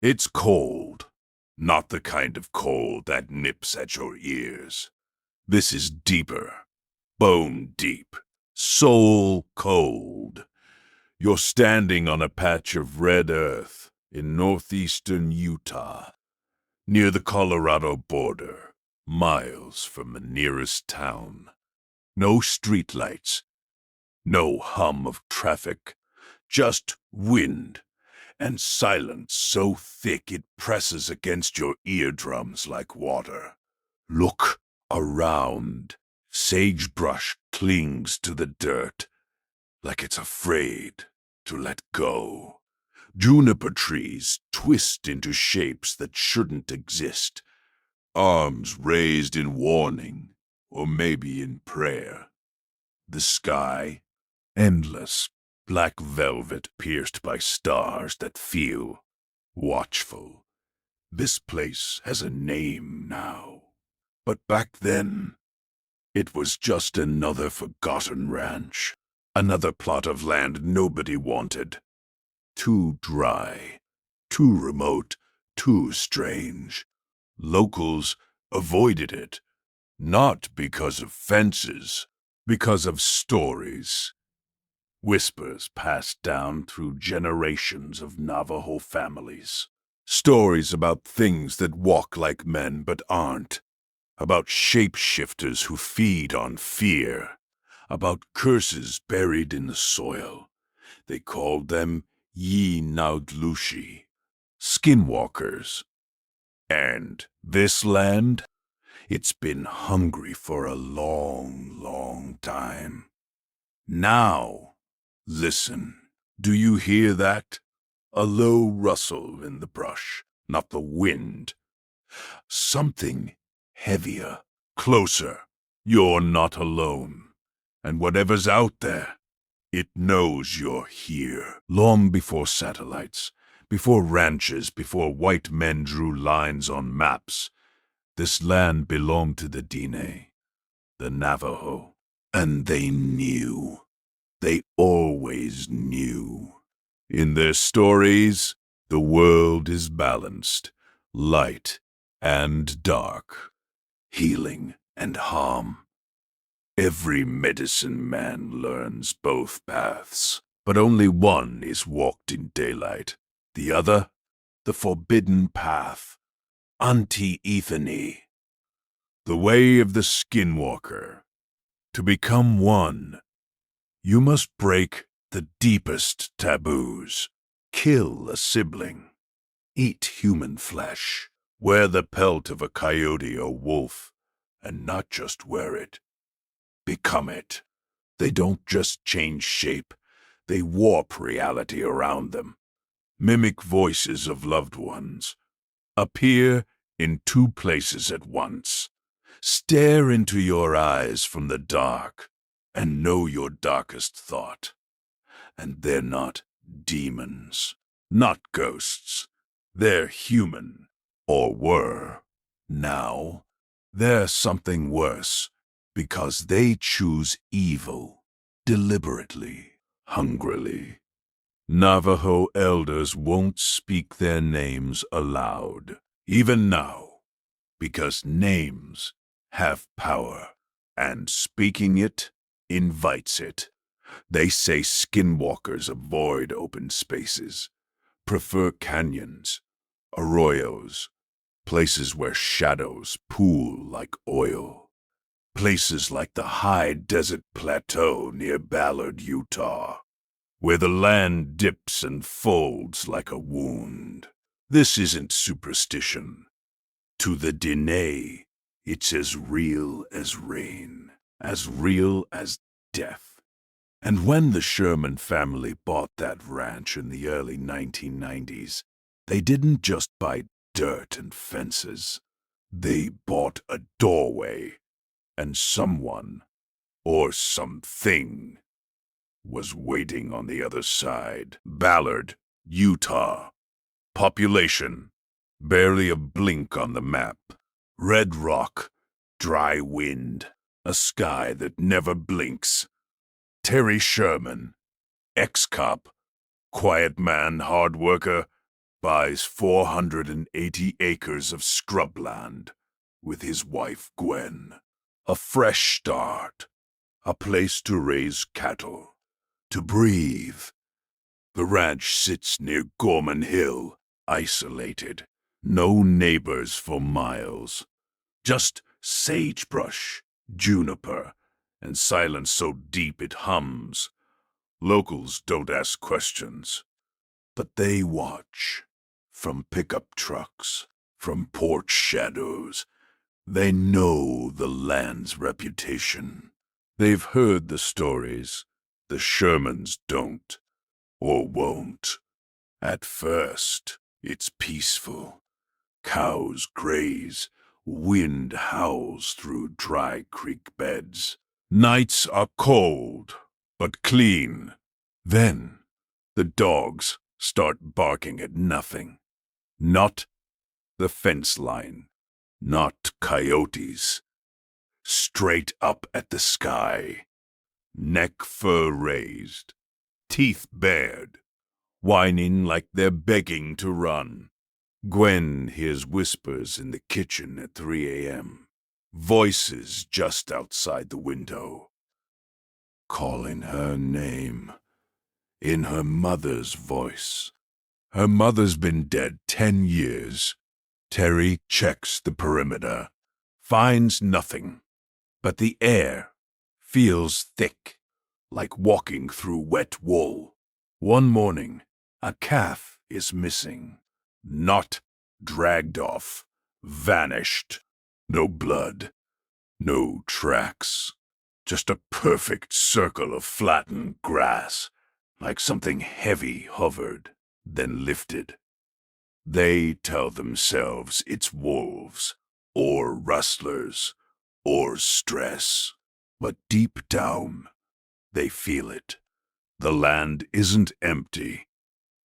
It's cold, not the kind of cold that nips at your ears. This is deeper, bone deep, soul cold. You're standing on a patch of red earth in northeastern Utah, near the Colorado border, miles from the nearest town. No streetlights, no hum of traffic, just wind and silence so thick it presses against your eardrums like water. Look around. Sagebrush clings to the dirt like it's afraid to let go. Juniper trees twist into shapes that shouldn't exist, arms raised in warning or maybe in prayer. The sky, endless, black velvet pierced by stars that feel watchful. This place has a name now, but back then, it was just another forgotten ranch, another plot of land nobody wanted. Too dry, too remote, too strange. Locals avoided it, not because of fences, because of stories. Whispers passed down through generations of Navajo families. Stories about things that walk like men but aren't. About shapeshifters who feed on fear. About curses buried in the soil. They called them Naudlushi, skinwalkers. And this land? It's been hungry for a long, long time. Now, listen. Do you hear that? A low rustle in the brush, not the wind. Something heavier, closer. You're not alone. And whatever's out there, it knows you're here. Long before satellites, before ranches, before white men drew lines on maps, this land belonged to the Dine, the Navajo. And they knew. They always knew. In their stories, the world is balanced, light and dark, healing and harm. Every medicine man learns both paths, but only one is walked in daylight. The other, the forbidden path, anti-ethany, the way of the skinwalker. To become one, you must break the deepest taboos, kill a sibling, eat human flesh, wear the pelt of a coyote or wolf, and not just wear it. Become it. They don't just change shape, they warp reality around them. Mimic voices of loved ones. Appear in two places at once. Stare into your eyes from the dark and know your darkest thought. And they're not demons, not ghosts. They're human, or were. Now, they're something worse, because they choose evil, deliberately, hungrily. Navajo elders won't speak their names aloud, even now, because names have power, and speaking it invites it. They say skinwalkers avoid open spaces, prefer canyons, arroyos, places where shadows pool like oil. Places like the high desert plateau near Ballard, Utah, where the land dips and folds like a wound. This isn't superstition. To the Dene, it's as real as rain, as real as death. And when the Sherman family bought that ranch in the early 1990s, they didn't just buy dirt and fences. They bought a doorway. And someone, or something, was waiting on the other side. Ballard, Utah. Population, barely a blink on the map. Red rock, dry wind, a sky that never blinks. Terry Sherman, ex-cop, quiet man, hard worker, buys 480 acres of scrubland with his wife Gwen. A fresh start, a place to raise cattle, to breathe. The ranch sits near Gorman Hill, isolated. No neighbors for miles. Just sagebrush, juniper, and silence so deep it hums. Locals don't ask questions, but they watch. From pickup trucks, from porch shadows. They know the land's reputation. They've heard the stories. The Shermans don't, or won't. At first, it's peaceful. Cows graze, wind howls through dry creek beds. Nights are cold, but clean. Then, the dogs start barking at nothing. Not the fence line, not coyotes. Straight up at the sky. Neck fur raised, teeth bared, whining like they're begging to run. Gwen hears whispers in the kitchen at 3 a.m. Voices just outside the window. Calling her name. In her mother's voice. Her mother's been dead 10 years. Terry checks the perimeter. Finds nothing. But the air feels thick, like walking through wet wool. One morning, a calf is missing. Not dragged off, vanished. No blood, no tracks. Just a perfect circle of flattened grass, like something heavy hovered, then lifted. They tell themselves it's wolves, or rustlers, or stress. But deep down, they feel it. The land isn't empty.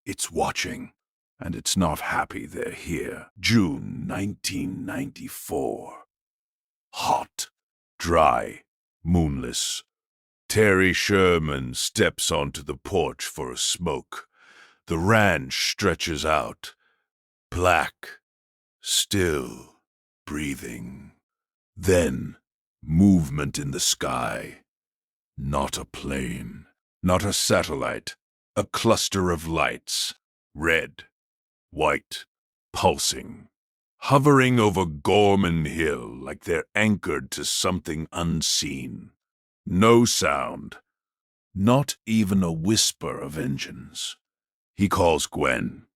It's watching. And it's not happy they're here. June 1994. Hot, dry, moonless. Terry Sherman steps onto the porch for a smoke. The ranch stretches out. Black, still, breathing. Then, movement in the sky. Not a plane, not a satellite. A cluster of lights. Red. White, pulsing, hovering over Gorman Hill like they're anchored to something unseen. No sound, not even a whisper of engines. He calls Gwen.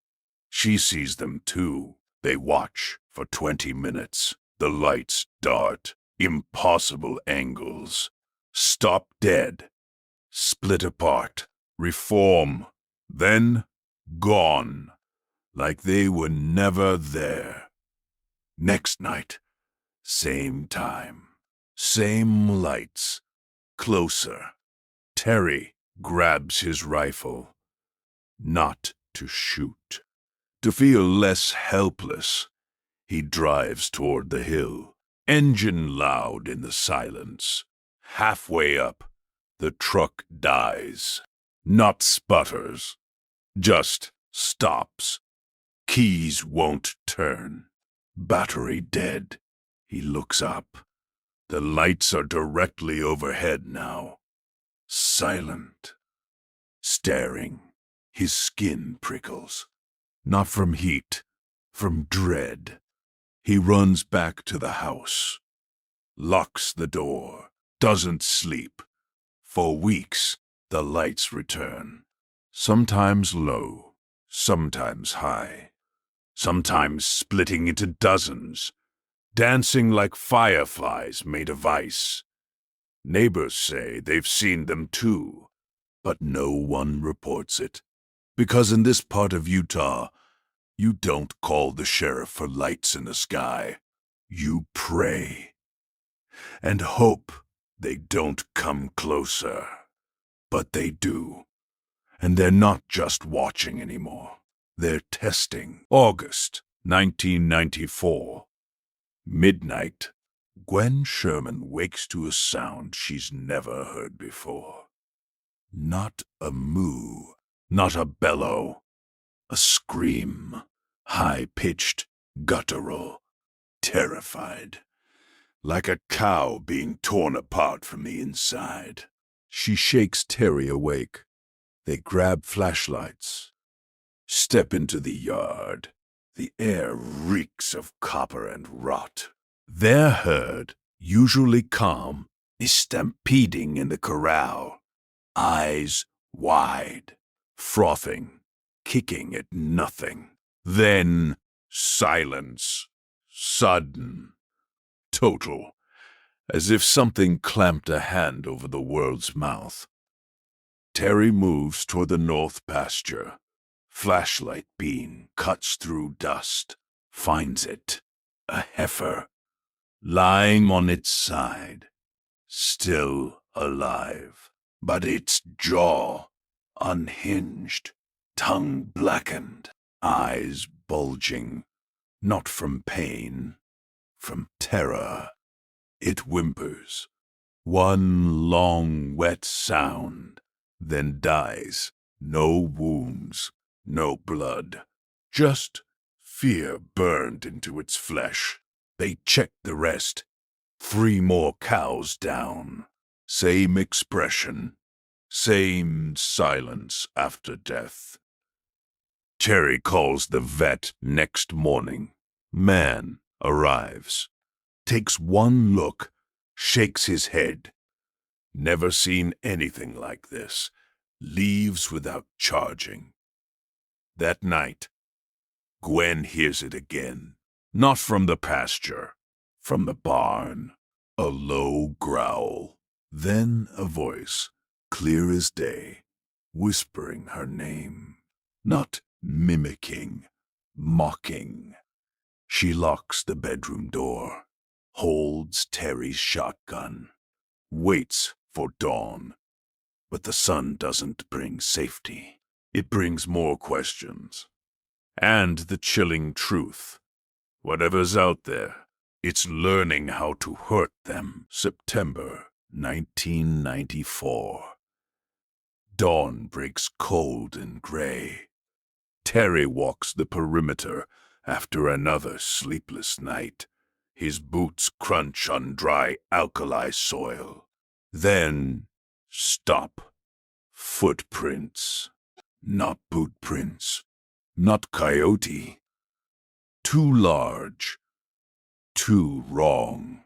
She sees them too. They watch for 20 minutes. The lights dart, impossible angles. Stop dead, split apart, reform, then gone. Like they were never there. Next night, same time, same lights, closer. Terry grabs his rifle. Not to shoot. To feel less helpless, he drives toward the hill, engine loud in the silence. Halfway up, the truck dies. Not sputters, just stops. Keys won't turn. Battery dead. He looks up. The lights are directly overhead now. Silent. Staring. His skin prickles. Not from heat, from dread. He runs back to the house. Locks the door. Doesn't sleep. For weeks, the lights return. Sometimes low, sometimes high. Sometimes splitting into dozens, dancing like fireflies made of ice. Neighbors say they've seen them too, but no one reports it. Because in this part of Utah, you don't call the sheriff for lights in the sky. You pray. And hope they don't come closer. But they do. And they're not just watching anymore. They're testing. August 1994. Midnight. Gwen Sherman wakes to a sound she's never heard before. Not a moo, not a bellow. A scream. high-pitched, guttural, terrified, like a cow being torn apart from the inside. She shakes Terry awake. They grab flashlights, step into the yard. The air reeks of copper and rot. Their herd, usually calm, is stampeding in the corral, eyes wide, frothing, kicking at nothing. Then silence, sudden, total, as if something clamped a hand over the world's mouth. Terry moves toward the north pasture. Flashlight beam cuts through dust, finds it, a heifer, lying on its side, still alive, but its jaw unhinged, tongue blackened, eyes bulging, not from pain, from terror. It whimpers, one long wet sound, then dies. No wounds, no blood, just fear burned into its flesh. They check the rest. 3 more cows down. Same expression, same silence after death. Terry calls the vet next morning. Man arrives, takes one look, shakes his head. Never seen anything like this. Leaves without charging. That night, Gwen hears it again. Not from the pasture, from the barn. A low growl. Then a voice, clear as day, whispering her name. Not mimicking, mocking. She locks the bedroom door, holds Terry's shotgun, waits for dawn. But the sun doesn't bring safety. It brings more questions. And the chilling truth. Whatever's out there, it's learning how to hurt them. September 1994. Dawn breaks cold and gray. Terry walks the perimeter after another sleepless night. His boots crunch on dry alkali soil. Then stop. Footprints. Not boot prints. Not coyote. Too large. Too wrong.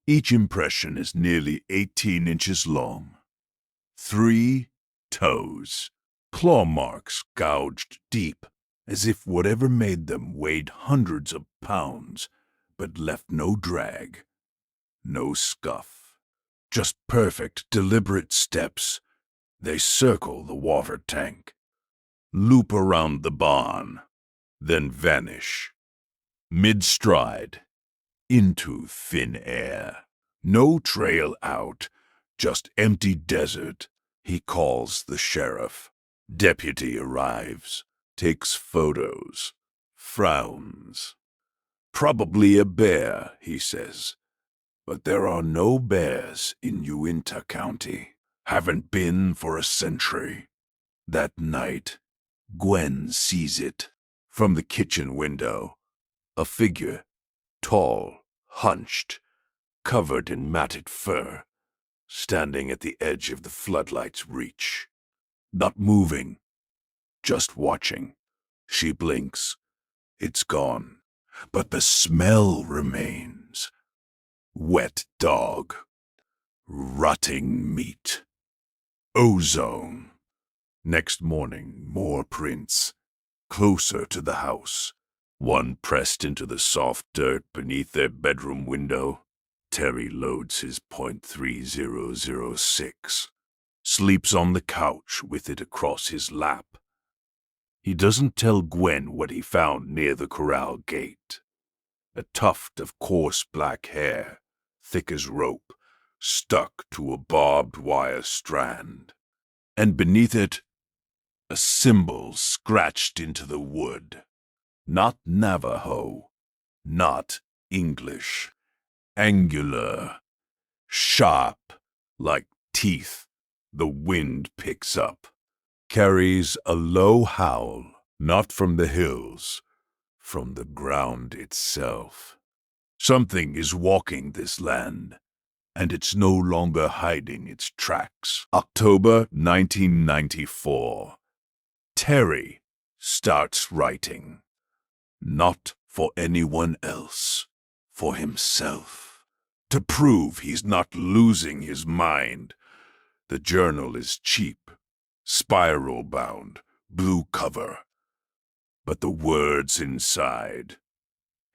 Each impression is nearly 18 inches long. 3 toes. Claw marks gouged deep, as if whatever made them weighed hundreds of pounds, but left no drag, no scuff. Just perfect, deliberate steps. They circle the water tank, loop around the barn, then vanish. Mid-stride, into thin air. No trail out, just empty desert. He calls the sheriff. Deputy arrives, takes photos, frowns. Probably a bear, he says. But there are no bears in Uinta County. Haven't been for a century. That night, Gwen sees it. From the kitchen window, a figure, tall, hunched, covered in matted fur, standing at the edge of the floodlight's reach. Not moving, just watching. She blinks. It's gone, but the smell remains. Wet dog. Rotting meat. Ozone. Next morning, more prints. Closer to the house. One pressed into the soft dirt beneath their bedroom window. Terry loads his .3006. Sleeps on the couch with it across his lap. He doesn't tell Gwen what he found near the corral gate. A tuft of coarse black hair, thick as rope, stuck to a barbed wire strand. And beneath it, a symbol scratched into the wood. Not Navajo, not English. Angular, sharp, like teeth. The wind picks up. Carries a low howl, not from the hills, from the ground itself. Something is walking this land, and it's no longer hiding its tracks. October 1994. Terry starts writing. Not for anyone else, for himself. To prove he's not losing his mind. The journal is cheap, spiral-bound, blue cover. But the words inside,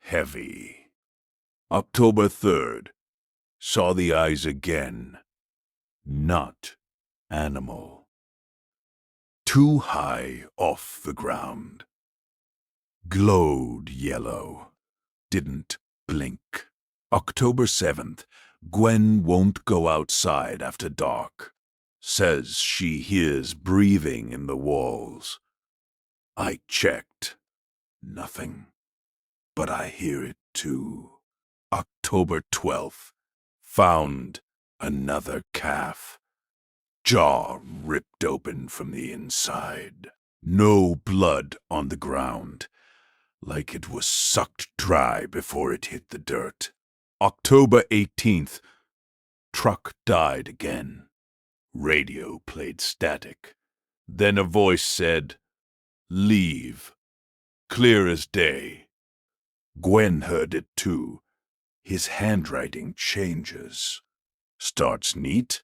heavy. October 3rd. Saw the eyes again. Not animal. Too high off the ground. Glowed yellow. Didn't blink. October 7th. Gwen won't go outside after dark. Says she hears breathing in the walls. I checked. Nothing. But I hear it too. October 12th. Found another calf. Jaw ripped open from the inside. No blood on the ground, like it was sucked dry before it hit the dirt. October 18th. Truck died again. Radio played static. Then a voice said, "Leave." Clear as day. Gwen heard it too. His handwriting changes. Starts neat,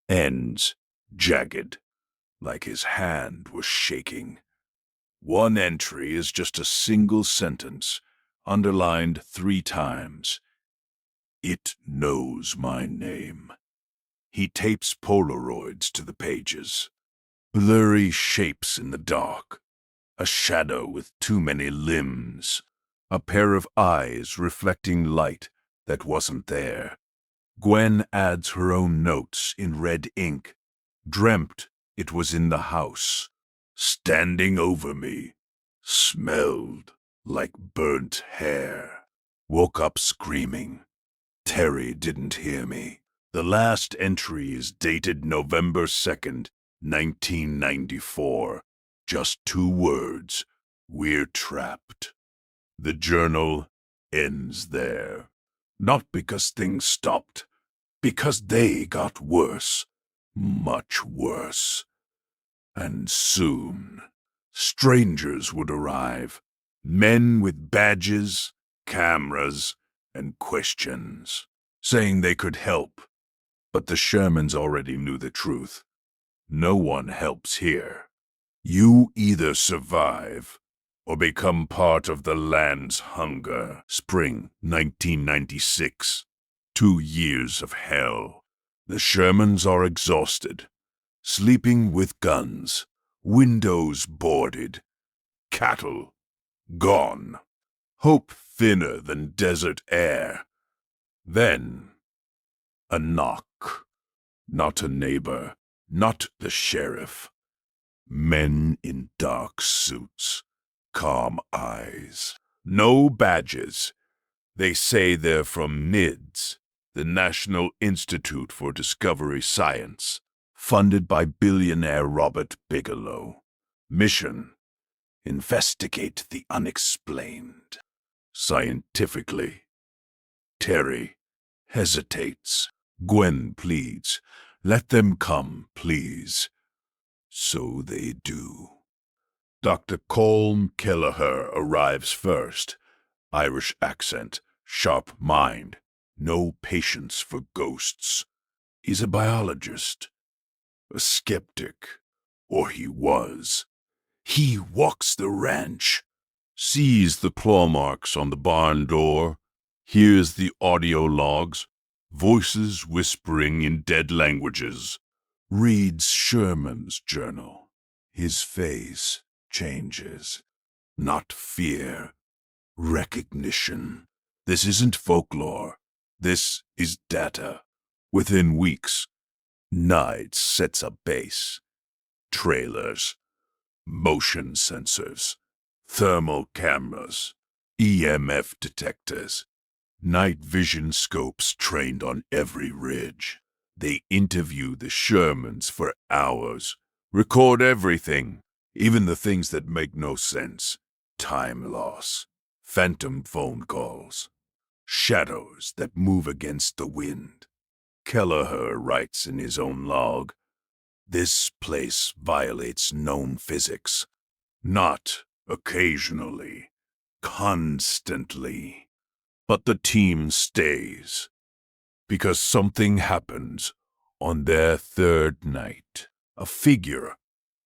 ends jagged, like his hand was shaking. One entry is just a single sentence, underlined 3 times. It knows my name. He tapes Polaroids to the pages. Blurry shapes in the dark. A shadow with too many limbs. A pair of eyes reflecting light that wasn't there. Gwen adds her own notes in red ink. Dreamt it was in the house. Standing over me. Smelled like burnt hair. Woke up screaming. Terry didn't hear me. The last entry is dated November 2nd, 1994. Just 2 words. We're trapped. The journal ends there. Not because things stopped, because they got worse. Much worse. And soon, strangers would arrive. Men with badges, cameras, and questions, saying they could help. But the Shermans already knew the truth. No one helps here. You either survive or become part of the land's hunger. Spring 1996. 2 years of hell. The Shermans are exhausted, sleeping with guns, windows boarded, cattle gone, hope thinner than desert air. Then, a knock. Not a neighbor, not the sheriff. Men in dark suits, calm eyes, no badges. They say they're from NIDS, the National Institute for Discovery Science, funded by billionaire Robert Bigelow. Mission: investigate the unexplained. Scientifically. Terry hesitates. Gwen pleads, "Let them come, please." So they do. Dr. Colm Kelleher arrives first. Irish accent, sharp mind, no patience for ghosts. He's a biologist, a skeptic, or he was. He walks the ranch, sees the claw marks on the barn door, hears the audio logs, voices whispering in dead languages, reads Sherman's journal. His face changes. Not fear, recognition. This isn't folklore. This is data. Within weeks, NIDS sets up base. Trailers, motion sensors, thermal cameras, EMF detectors, night vision scopes trained on every ridge. They interview the Shermans for hours, record everything, even the things that make no sense. Time loss, phantom phone calls, shadows that move against the wind. Kelleher writes in his own log, "This place violates known physics. Not occasionally, constantly." But the team stays, because something happens on their third night. A figure,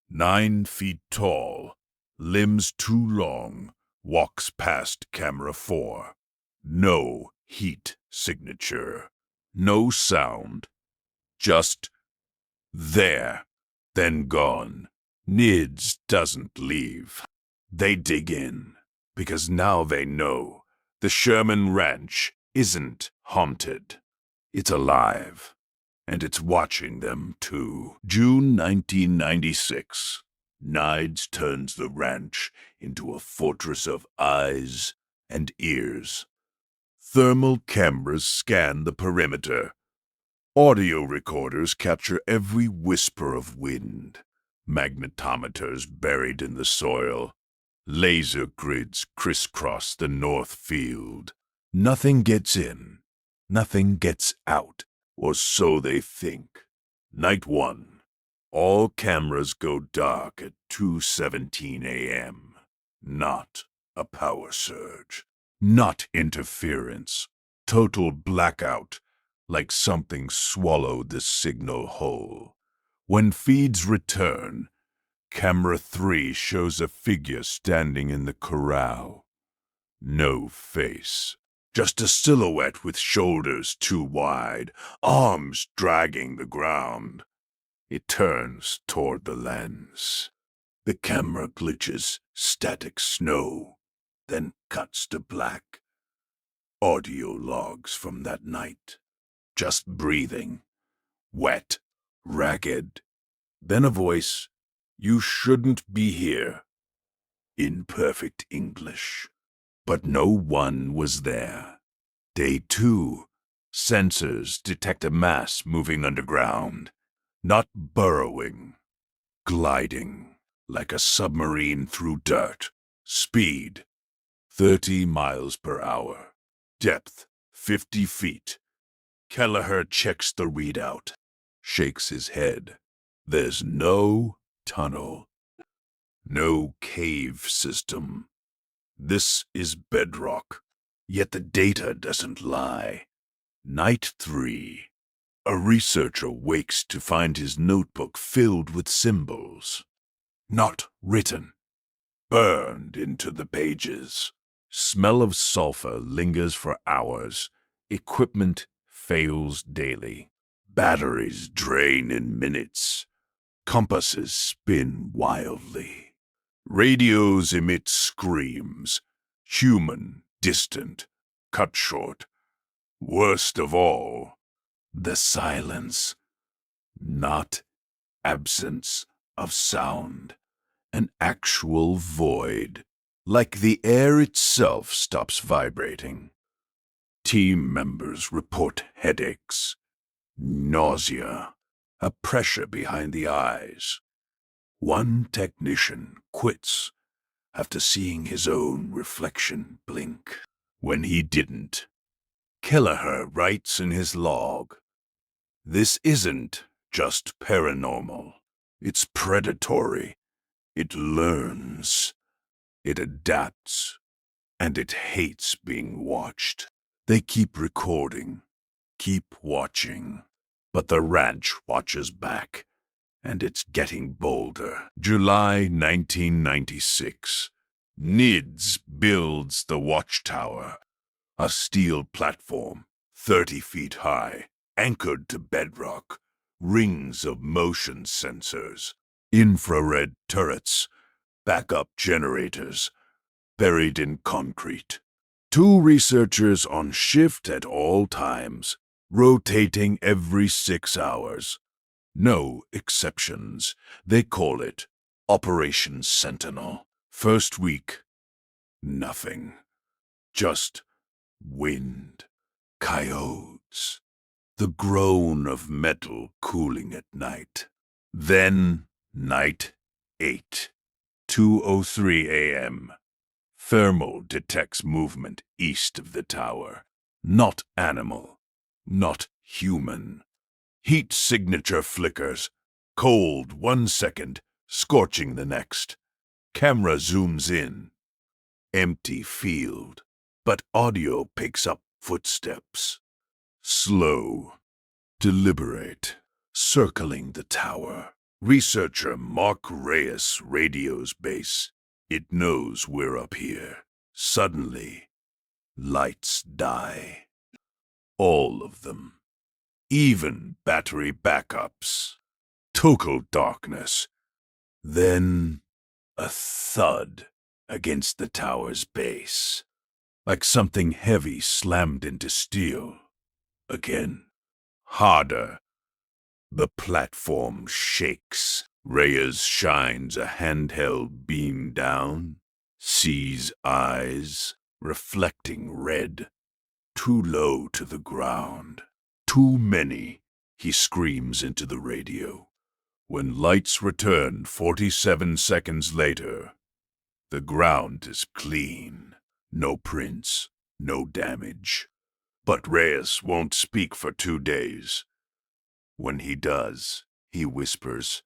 9 feet tall, limbs too long, walks past camera 4. No heat signature, no sound, just there, then gone. NIDS doesn't leave. They dig in, because now they know the Sherman Ranch isn't haunted. It's alive, and it's watching them too. June 1996. NIDS turns the ranch into a fortress of eyes and ears. Thermal cameras scan the perimeter. Audio recorders capture every whisper of wind. Magnetometers buried in the soil. Laser grids crisscross the north field. Nothing gets in. Nothing gets out. Or so they think. Night 1. All cameras go dark at 2:17 a.m. Not a power surge. Not interference. Total blackout, like something swallowed the signal whole. When feeds return, camera 3 shows a figure standing in the corral. No face. Just a silhouette with shoulders too wide, arms dragging the ground. It turns toward the lens. The camera glitches static snow, then cuts to black. Audio logs from that night. Just breathing. Wet. Ragged. Then a voice. "You shouldn't be here." In perfect English. But no one was there. Day 2. Sensors detect a mass moving underground. Not burrowing. Gliding. Like a submarine through dirt. Speed, 30 miles per hour. Depth, 50 feet. Kelleher checks the readout. Shakes his head. There's no tunnel. No cave system. This is bedrock. Yet the data doesn't lie. Night 3. A researcher wakes to find his notebook filled with symbols. Not written. Burned into the pages. Smell of sulfur lingers for hours. Equipment fails daily. Batteries drain in minutes. Compasses spin wildly. Radios emit screams. Human, distant, cut short. Worst of all, the silence. Not absence of sound. An actual void. Like the air itself stops vibrating. Team members report headaches, nausea, a pressure behind the eyes. One technician quits after seeing his own reflection blink. When he didn't, Kelleher writes in his log, "This isn't just paranormal. It's predatory. It learns. It adapts. And it hates being watched." They keep recording, keep watching. But the ranch watches back, and it's getting bolder. July 1996. NIDS builds the Watchtower. A steel platform, 30 feet high, anchored to bedrock. Rings of motion sensors. Infrared turrets. Backup generators. Buried in concrete. 2 researchers on shift at all times, rotating every 6 hours. No exceptions. They call it Operation Sentinel. First week, nothing. Just wind, coyotes, the groan of metal cooling at night. Then, night 8, 2:03 a.m. Thermal detects movement east of the tower. Not animal, not human. Heat signature flickers. Cold 1 second, scorching the next. Camera zooms in. Empty field, but audio picks up footsteps. Slow, deliberate, circling the tower. Researcher Mark Reyes radios base. It knows we're up here. Suddenly, lights die. All of them. Even battery backups. Total darkness. Then, a thud against the tower's base. Like something heavy slammed into steel. Again. Harder. The platform shakes. Reyes shines a handheld beam down. Sees eyes, reflecting red. Too low to the ground. Too many, he screams into the radio. When lights return 47 seconds later, the ground is clean. No prints, no damage. But Reyes won't speak for 2 days. When he does, he whispers,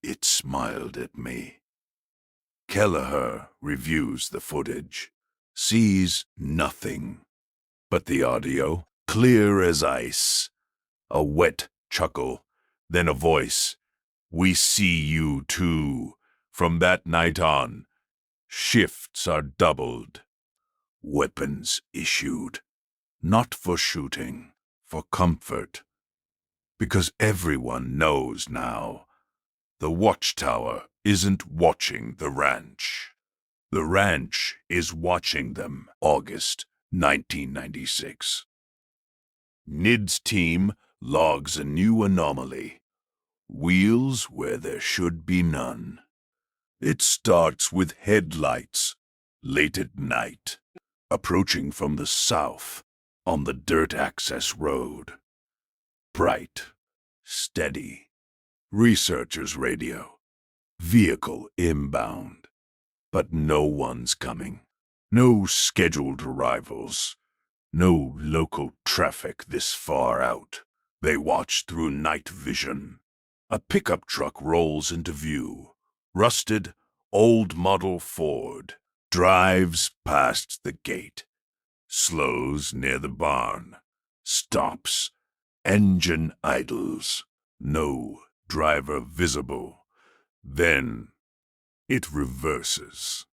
"It smiled at me." Kelleher reviews the footage, sees nothing. But the audio, clear as ice. A wet chuckle, then a voice. "We see you too." From that night on, shifts are doubled. Weapons issued. Not for shooting, for comfort. Because everyone knows now, the Watchtower isn't watching the ranch. The ranch is watching them. August 1996. NIDS team logs a new anomaly. Wheels where there should be none. It starts with headlights, late at night, approaching from the south on the dirt access road. Bright, steady. Researchers radio. Vehicle inbound. But no one's coming. No scheduled arrivals. No local traffic this far out. They watch through night vision. A pickup truck rolls into view. Rusted, old model Ford. Drives past the gate. Slows near the barn. Stops. Engine idles. No driver visible. Then it reverses.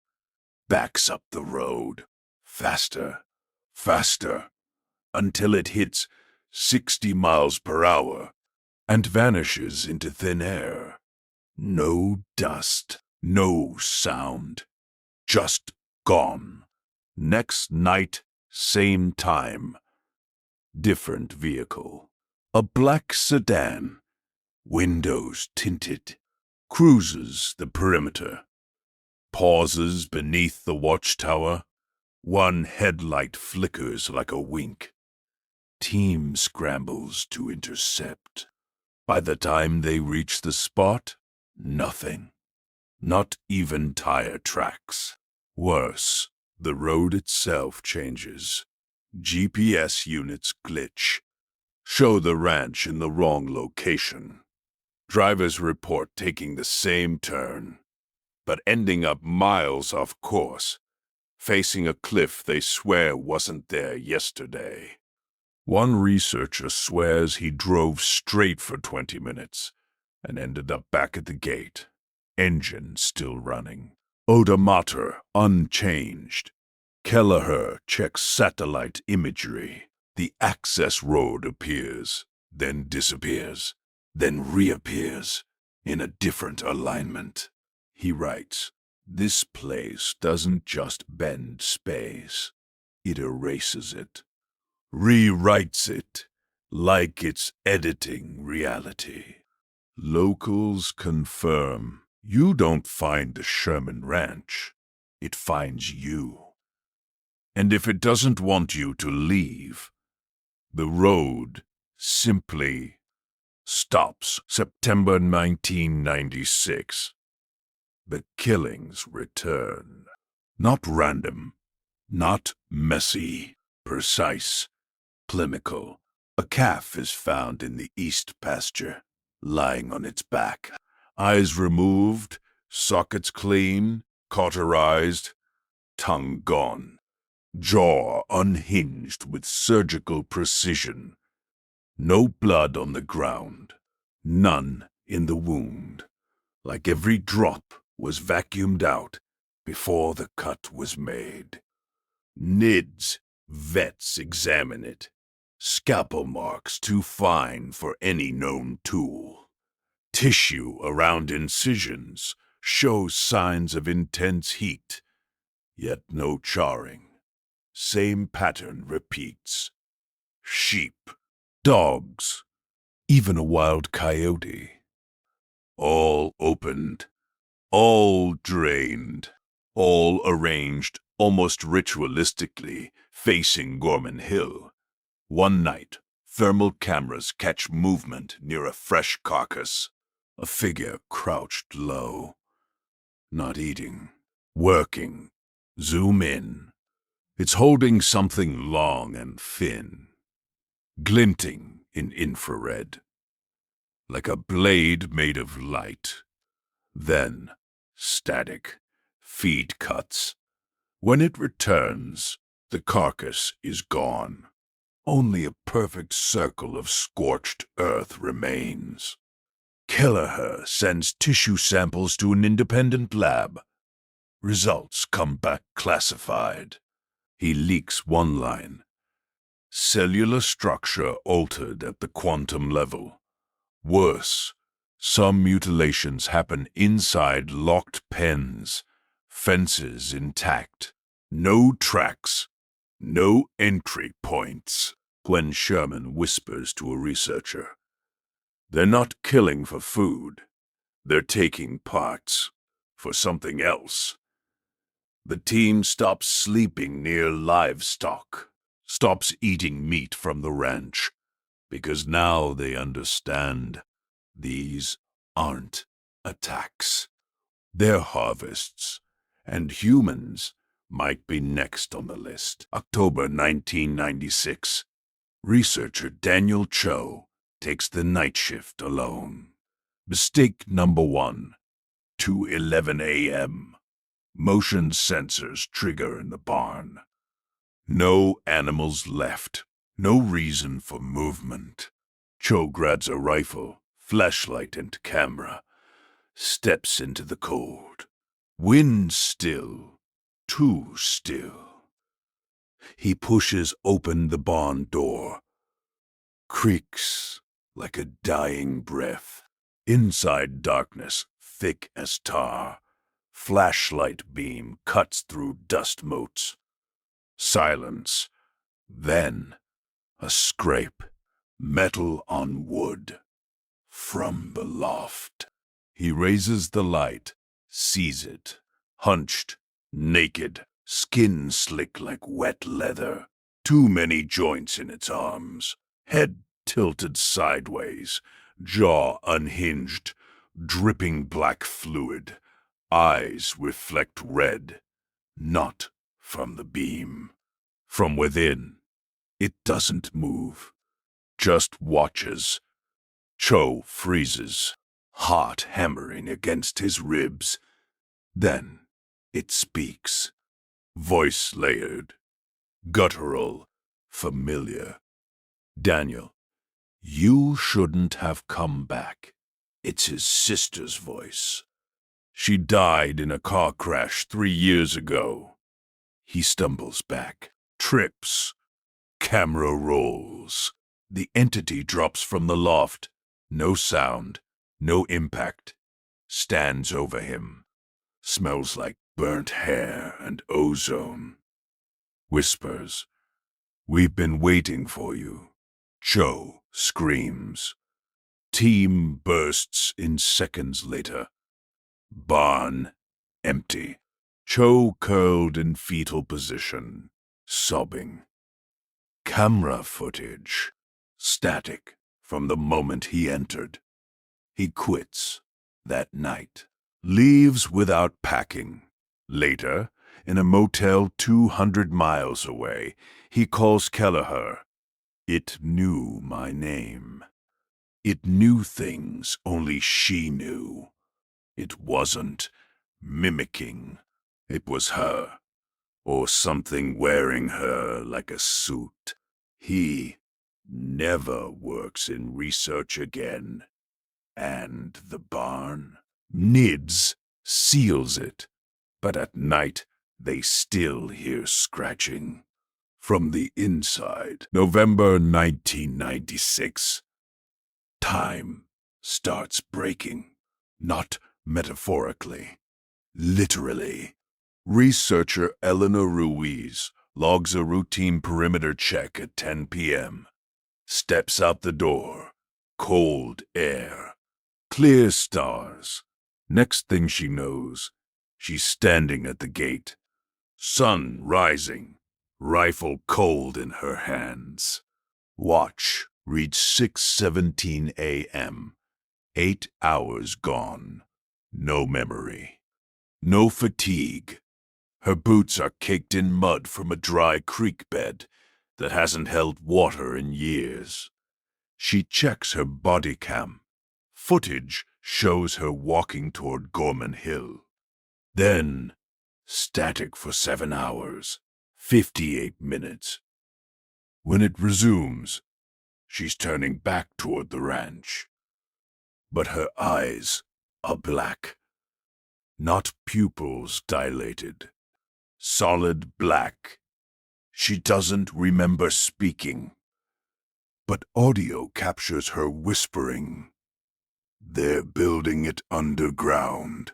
Backs up the road. Faster. Faster. Until it hits 60 miles per hour and vanishes into thin air. No dust. No sound. Just gone. Next night, same time. Different vehicle. A black sedan. Windows tinted. Cruises the perimeter. Pauses beneath the watchtower. One headlight flickers like a wink. Team scrambles to intercept. By the time they reach the spot, nothing. Not even tire tracks. Worse, the road itself changes. GPS units glitch. Show the ranch in the wrong location. Drivers report taking the same turn, but ending up miles off course, facing a cliff they swear wasn't there yesterday. One researcher swears he drove straight for 20 minutes and ended up back at the gate. Engine still running. Odometer unchanged. Kelleher checks satellite imagery. The access road appears, then disappears, then reappears in a different alignment. He writes, "This place doesn't just bend space. It erases it. Rewrites it like it's editing reality." Locals confirm you don't find the Sherman Ranch. It finds you. And if it doesn't want you to leave, the road simply stops. September 1996. The killings return. Not random, not messy, precise, clinical. A calf is found in the east pasture, lying on its back. Eyes removed, sockets clean, cauterized, tongue gone. Jaw unhinged with surgical precision. No blood on the ground, none in the wound. Like every drop was vacuumed out before the cut was made. NIDS vets examine it. Scalpel marks too fine for any known tool. Tissue around incisions shows signs of intense heat, yet no charring. Same pattern repeats. Sheep, dogs, even a wild coyote. All opened, all drained, all arranged almost ritualistically facing Gorman Hill. One night, thermal cameras catch movement near a fresh carcass. A figure crouched low. Not eating, working. Zoom in. It's holding something long and thin, glinting in infrared, like a blade made of light. Then, static, feed cuts. When it returns, the carcass is gone. Only a perfect circle of scorched earth remains. Kelleher sends tissue samples to an independent lab. Results come back classified. He leaks one line. Cellular structure altered at the quantum level. Worse, some mutilations happen inside locked pens, fences intact. No tracks, no entry points. When Sherman whispers to a researcher, "They're not killing for food. They're taking parts for something else." The team stops sleeping near livestock, stops eating meat from the ranch, because now they understand these aren't attacks. They're harvests, and humans might be next on the list. October 1996. Researcher Daniel Cho takes the night shift alone. Mistake number 1, 2:11 a.m. Motion sensors trigger in the barn. No animals left. No reason for movement. Cho grabs a rifle, flashlight and camera. Steps into the cold. Wind still. Too still. He pushes open the barn door. Creaks like a dying breath. Inside darkness, thick as tar. Flashlight beam cuts through dust motes. Silence. Then, a scrape. Metal on wood. From the loft. He raises the light, sees it. Hunched, naked, skin slick like wet leather. Too many joints in its arms. Head tilted sideways. Jaw unhinged. Dripping black fluid. Eyes reflect red. Not from the beam. From within. It doesn't move. Just watches. Cho freezes, heart hammering against his ribs. Then it speaks. Voice layered, guttural, familiar. "Daniel, you shouldn't have come back." It's his sister's voice. "She died in a car crash 3 years ago." He stumbles back, trips. Camera rolls. The entity drops from the loft. No sound, no impact. Stands over him. Smells like burnt hair and ozone. Whispers, "We've been waiting for you." Cho screams. Team bursts in seconds later. Barn empty. Cho curled in fetal position, sobbing. Camera footage. Static from the moment he entered. He quits that night. Leaves without packing. Later, in a motel 200 miles away. He calls Kelleher. It knew my name. It knew things only she knew. It wasn't mimicking. It was her, or something wearing her like a suit. He never works in research again. And the barn? NIDS seals it, but at night they still hear scratching. From the inside, November 1996. Time starts breaking, not metaphorically, literally. Researcher Eleanor Ruiz logs a routine perimeter check at 10 p.m. Steps out the door. Cold air. Clear stars. Next thing she knows, she's standing at the gate. Sun rising. Rifle cold in her hands. Watch reads 6:17 a.m. 8 hours gone. No memory. No fatigue. Her boots are caked in mud from a dry creek bed that hasn't held water in years. She checks her body cam. Footage shows her walking toward Gorman Hill. Then, static for 7 hours, 58 minutes. When it resumes, she's turning back toward the ranch. But her eyes are black. Not pupils dilated. Solid black. She doesn't remember speaking. But audio captures her whispering. They're building it underground.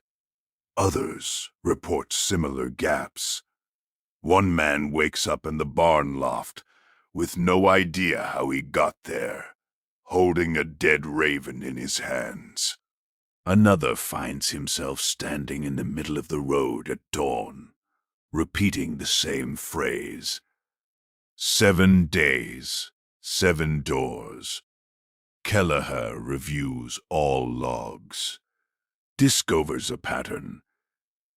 Others report similar gaps. One man wakes up in the barn loft with no idea how he got there, holding a dead raven in his hands. Another finds himself standing in the middle of the road at dawn, repeating the same phrase. 7 days, 7 doors. Kelleher reviews all logs. Discovers a pattern.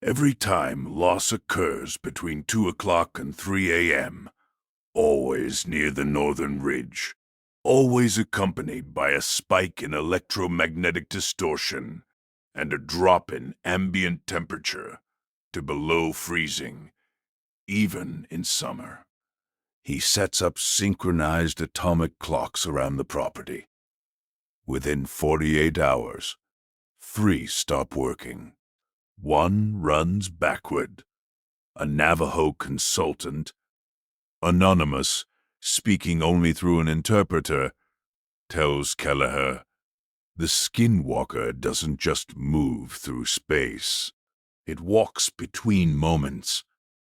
Every time loss occurs between 2 o'clock and 3 a.m., always near the northern ridge, always accompanied by a spike in electromagnetic distortion and a drop in ambient temperature to below freezing, even in summer. He sets up synchronized atomic clocks around the property. Within 48 hours, 3 stop working. 1 runs backward. A Navajo consultant, anonymous, speaking only through an interpreter, tells Kelleher, the Skinwalker doesn't just move through space. It walks between moments.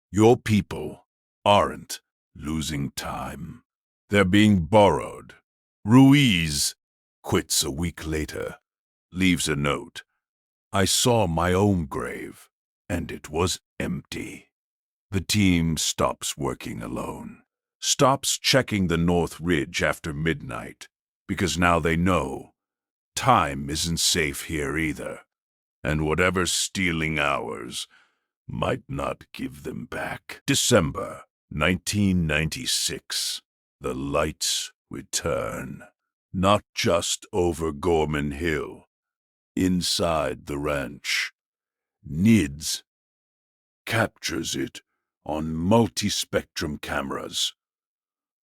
Your people aren't losing time. They're being borrowed. Ruiz quits a week later, leaves a note. I saw my own grave, and it was empty. The team stops working alone, stops checking the North Ridge after midnight, because now they know time isn't safe here either, and whatever's stealing hours might not give them back. December 1996. The lights return, not just over Gorman Hill, inside the ranch. NIDS captures it on multi-spectrum cameras.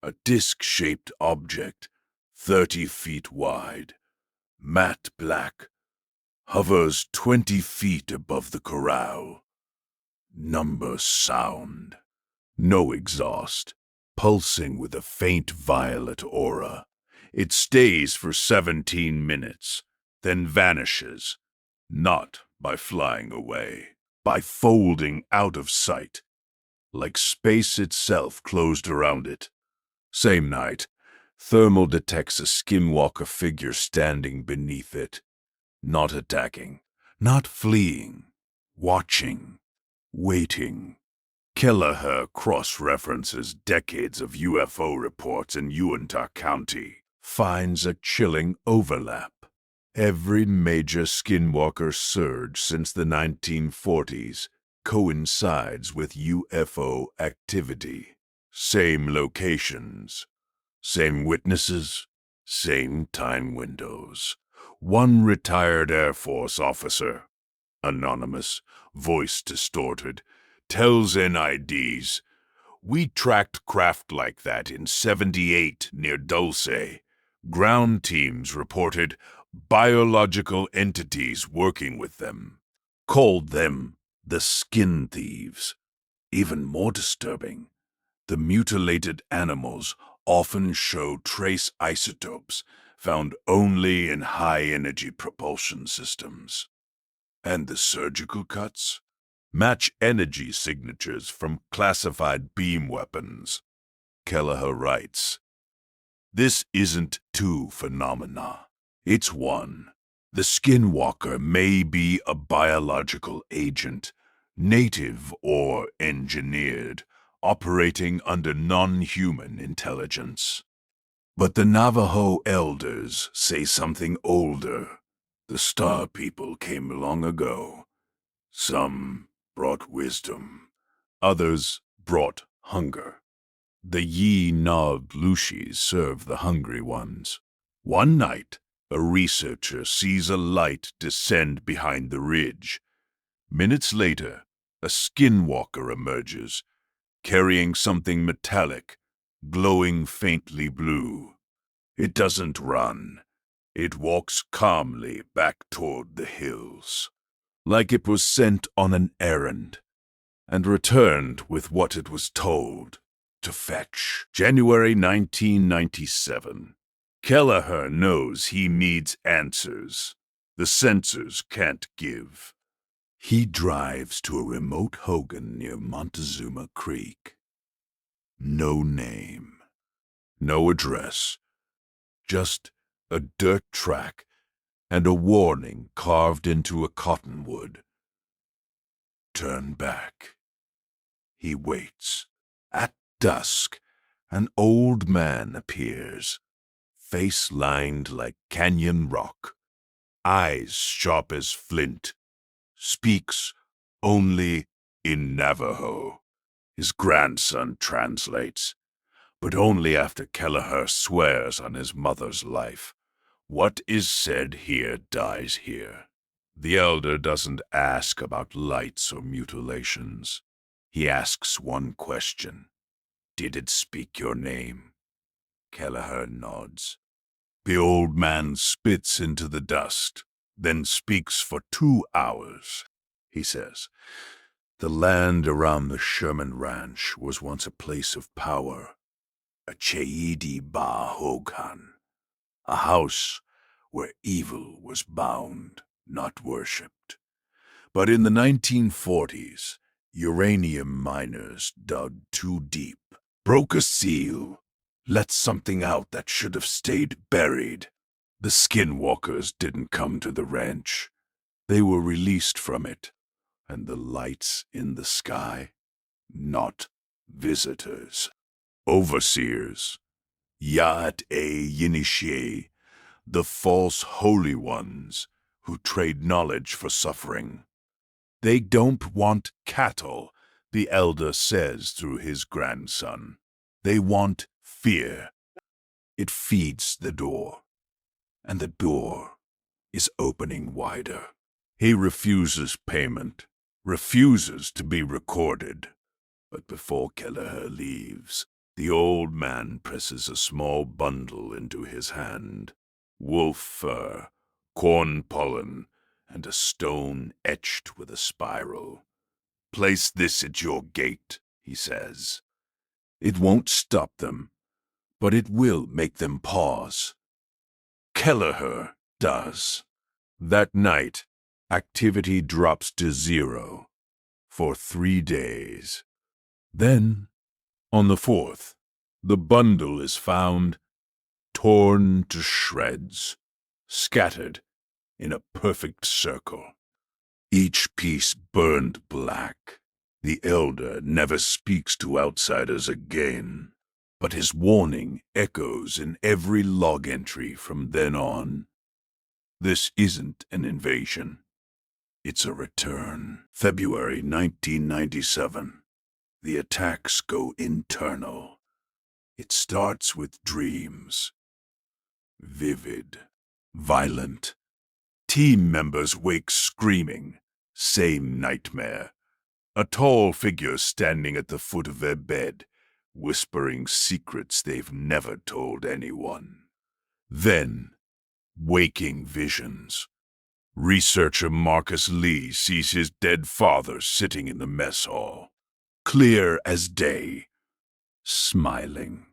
A disc-shaped object, 30 feet wide, matte black, hovers 20 feet above the corral. Number sound. No exhaust, pulsing with a faint violet aura. It stays for 17 minutes, then vanishes, not by flying away, by folding out of sight, like space itself closed around it. Same night, thermal detects a skinwalker figure standing beneath it, not attacking, not fleeing, watching, waiting. Kelleher cross-references decades of UFO reports in Uintah County, finds a chilling overlap. Every major skinwalker surge since the 1940s coincides with UFO activity. Same locations, same witnesses, same time windows. One retired Air Force officer, anonymous, voice distorted, tells NIDS, "We tracked craft like that in '78 near Dulce. Ground teams reported biological entities working with them. Called them the skin thieves. Even more disturbing, the mutilated animals often show trace isotopes found only in high-energy propulsion systems. And the surgical cuts match energy signatures from classified beam weapons." Kelleher writes, "This isn't two phenomena. It's one. The Skinwalker may be a biological agent, native or engineered, operating under non-human intelligence. But the Navajo elders say something older. The Star People came long ago. Some brought wisdom. Others brought hunger. The Yi-Nog Lushis serve the hungry ones. One night, a researcher sees a light descend behind the ridge. Minutes later, a skinwalker emerges, carrying something metallic, glowing faintly blue. It doesn't run. It walks calmly back toward the hills, like it was sent on an errand, and returned with what it was told to fetch. January 1997. Kelleher knows he needs answers the sensors can't give. He drives to a remote hogan near Montezuma Creek. No name, no address, just a dirt track and a warning carved into a cottonwood. Turn back. He waits. At dusk, an old man appears, face lined like canyon rock, eyes sharp as flint, speaks only in Navajo. His grandson translates, but only after Kelleher swears on his mother's life. What is said here dies here. The elder doesn't ask about lights or mutilations. He asks one question. Did it speak your name? Kelleher nods. The old man spits into the dust, then speaks for 2 hours. He says, "The land around the Sherman Ranch was once a place of power, a Cheidi Ba Hogan, a house where evil was bound, not worshipped. But in the 1940s, uranium miners dug too deep, broke a seal, let something out that should have stayed buried. The skinwalkers didn't come to the ranch. They were released from it, and the lights in the sky, not visitors. Overseers, Yat-e-Yinishe, the false holy ones who trade knowledge for suffering. They don't want cattle," the elder says through his grandson. "They want fear. It feeds the door, and the door is opening wider." He refuses payment, refuses to be recorded. But before Kelleher leaves, the old man presses a small bundle into his hand. Wolf fur, corn pollen, and a stone etched with a spiral. "Place this at your gate," he says. "It won't stop them, but it will make them pause." Kelleher does. That night, activity drops to 0 for 3 days. Then, on the 4th, the bundle is found torn to shreds, scattered in a perfect circle. Each piece burned black. The elder never speaks to outsiders again, but his warning echoes in every log entry from then on. This isn't an invasion. It's a return. February 1997. The attacks go internal. It starts with dreams. Vivid. Violent. Team members wake screaming. Same nightmare. A tall figure standing at the foot of their bed, whispering secrets they've never told anyone. Then, waking visions. Researcher Marcus Lee sees his dead father sitting in the mess hall, clear as day, smiling,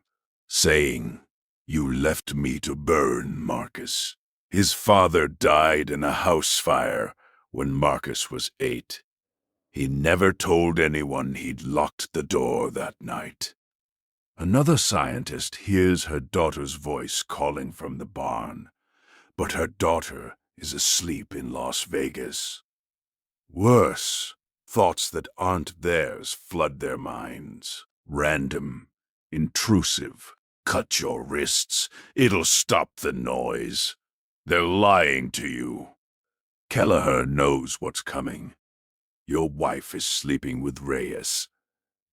saying, "You left me to burn, Marcus." His father died in a house fire when Marcus was 8. He never told anyone he'd locked the door that night. Another scientist hears her daughter's voice calling from the barn, but her daughter is asleep in Las Vegas. Worse, thoughts that aren't theirs flood their minds. Random, intrusive. Cut your wrists. It'll stop the noise. They're lying to you. Kelleher knows what's coming. Your wife is sleeping with Reyes.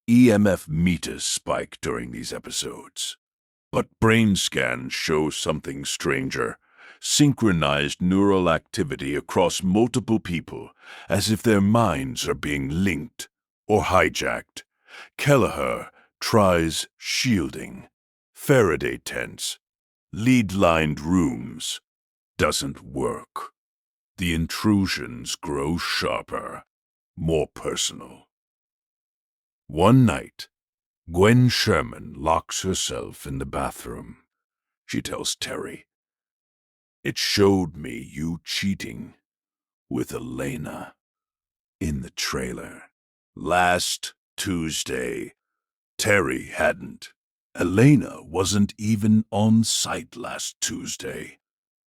EMF meters spike during these episodes. But brain scans show something stranger. Synchronized neural activity across multiple people, as if their minds are being linked or hijacked. Kelleher tries shielding, Faraday tents, lead-lined rooms. Doesn't work. The intrusions grow sharper, more personal. One night, Gwen Sherman locks herself in the bathroom. She tells Terry, "It showed me you cheating with Elena in the trailer. Last Tuesday, Terry hadn't. Elena wasn't even on site last Tuesday,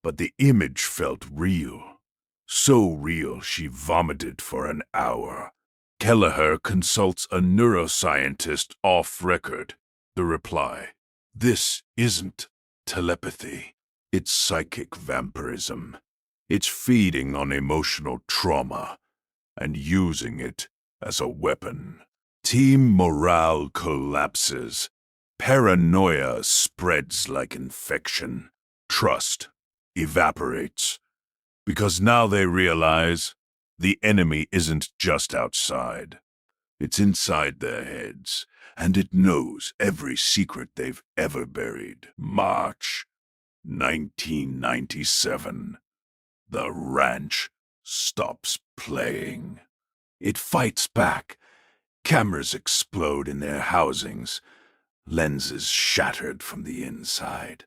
but the image felt real. So real she vomited for an hour." Kelleher consults a neuroscientist off record. The reply, "This isn't telepathy. It's psychic vampirism. It's feeding on emotional trauma and using it as a weapon." Team morale collapses. Paranoia spreads like infection. Trust evaporates. Because now they realize the enemy isn't just outside. It's inside their heads, and it knows every secret they've ever buried. March 1997. The ranch stops playing. It fights back. Cameras explode in their housings, lenses shattered from the inside.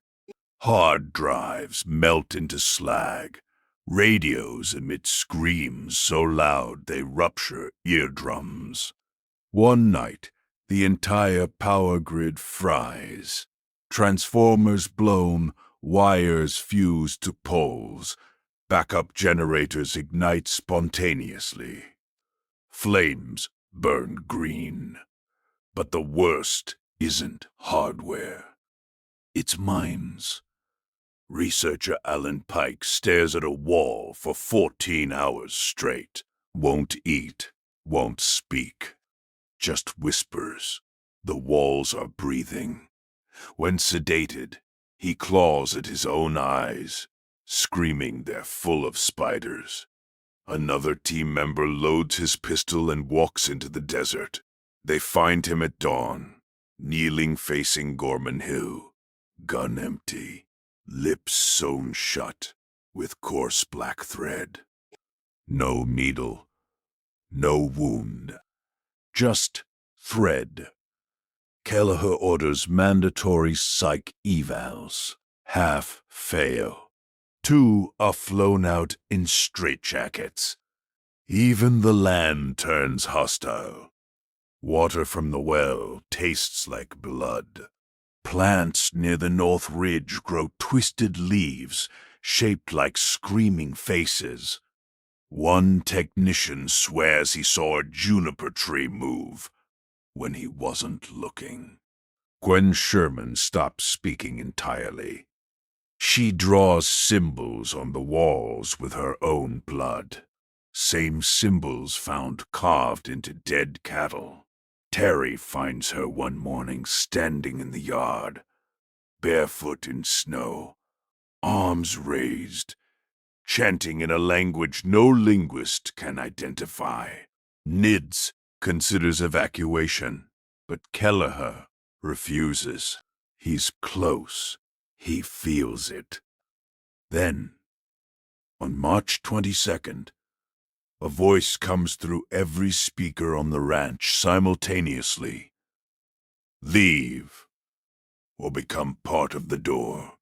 Hard drives melt into slag. Radios emit screams so loud they rupture eardrums. One night, the entire power grid fries. Transformers blown, wires fused to poles. Backup generators ignite spontaneously. Flames burn green. But the worst isn't hardware. It's minds. Researcher Alan Pike stares at a wall for 14 hours straight. Won't eat, won't speak. Just whispers. The walls are breathing. When sedated, he claws at his own eyes, screaming they're full of spiders. Another team member loads his pistol and walks into the desert. They find him at dawn, kneeling facing Gorman Hill, gun empty. Lips sewn shut with coarse black thread. No needle, no wound, just thread. Kelleher orders mandatory psych evals. Half fail. 2 are flown out in straitjackets. Even the land turns hostile. Water from the well tastes like blood. Plants near the North Ridge grow twisted leaves, shaped like screaming faces. One technician swears he saw a juniper tree move when he wasn't looking. Gwen Sherman stops speaking entirely. She draws symbols on the walls with her own blood. Same symbols found carved into dead cattle. Terry finds her one morning standing in the yard, barefoot in snow, arms raised, chanting in a language no linguist can identify. NIDS considers evacuation, but Kelleher refuses. He's close. He feels it. Then, on March 22nd, a voice comes through every speaker on the ranch simultaneously. Leave, or become part of the door.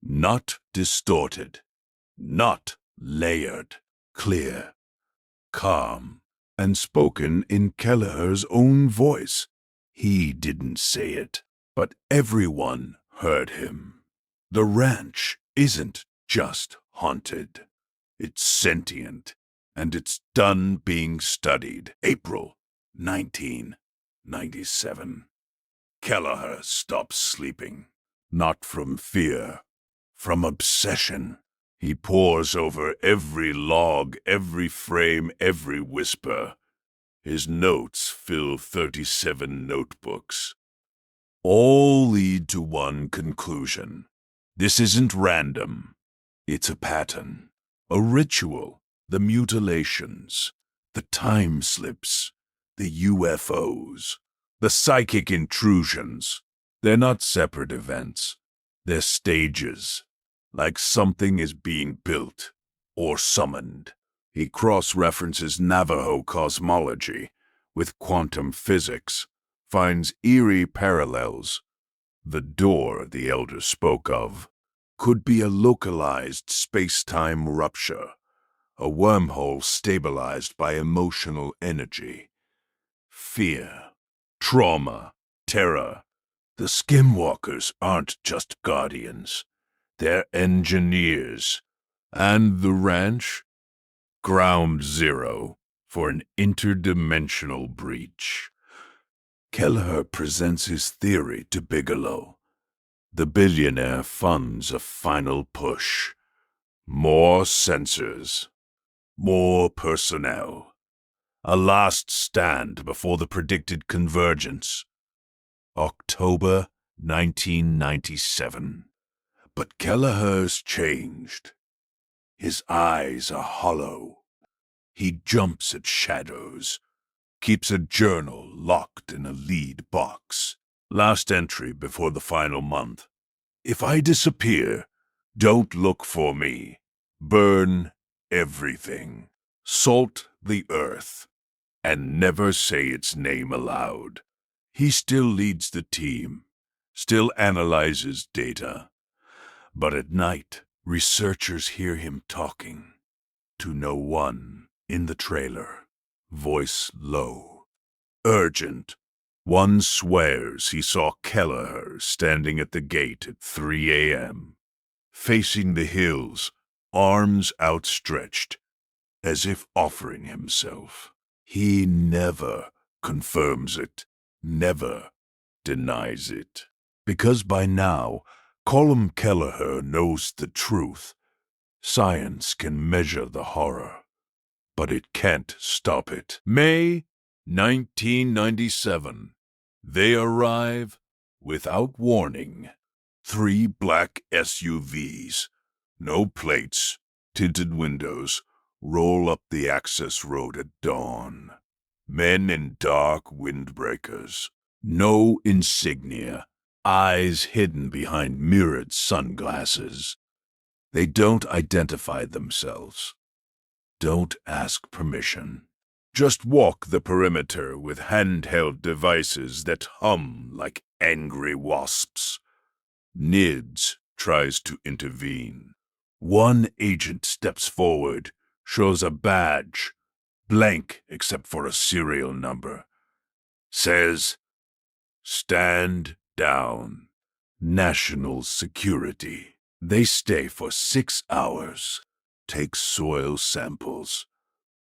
Not distorted, not layered, clear, calm, and spoken in Kelleher's own voice. He didn't say it, but everyone heard him. The ranch isn't just haunted. It's sentient, and it's done being studied. April 1997. Kelleher stops sleeping. Not from fear, from obsession. He pores over every log, every frame, every whisper. His notes fill 37 notebooks. All lead to one conclusion. This isn't random. It's a pattern, a ritual, the mutilations, the time slips, the UFOs, the psychic intrusions. They're not separate events. They're stages, like something is being built or summoned. He cross-references Navajo cosmology with quantum physics, finds eerie parallels. The door the elder spoke of could be a localized space-time rupture, a wormhole stabilized by emotional energy. Fear, trauma, terror. The Skinwalkers aren't just guardians. They're engineers. And the ranch? Ground zero for an interdimensional breach. Kelleher presents his theory to Bigelow. The billionaire funds a final push. More sensors. More personnel. A last stand before the predicted convergence. October 1997. But Kelleher's changed. His eyes are hollow. He jumps at shadows, keeps a journal locked in a lead box. Last entry before the final month. If I disappear, don't look for me. Burn everything. Salt the earth. And never say its name aloud. He still leads the team, still analyzes data. But at night, researchers hear him talking to no one in the trailer, voice low, urgent. One swears he saw Kelleher standing at the gate at 3 a.m., facing the hills, arms outstretched, as if offering himself. He never confirms it, never denies it. Because by now, Colm Kelleher knows the truth. Science can measure the horror, but it can't stop it. May 1997. They arrive without warning. 3 black SUVs, no plates, tinted windows, roll up the access road at dawn. Men in dark windbreakers, no insignia, eyes hidden behind mirrored sunglasses. They don't identify themselves. Don't ask permission. Just walk the perimeter with handheld devices that hum like angry wasps. NIDS tries to intervene. One agent steps forward, shows a badge, blank except for a serial number. Says, "Stand down. National security." They stay for 6 hours, take soil samples,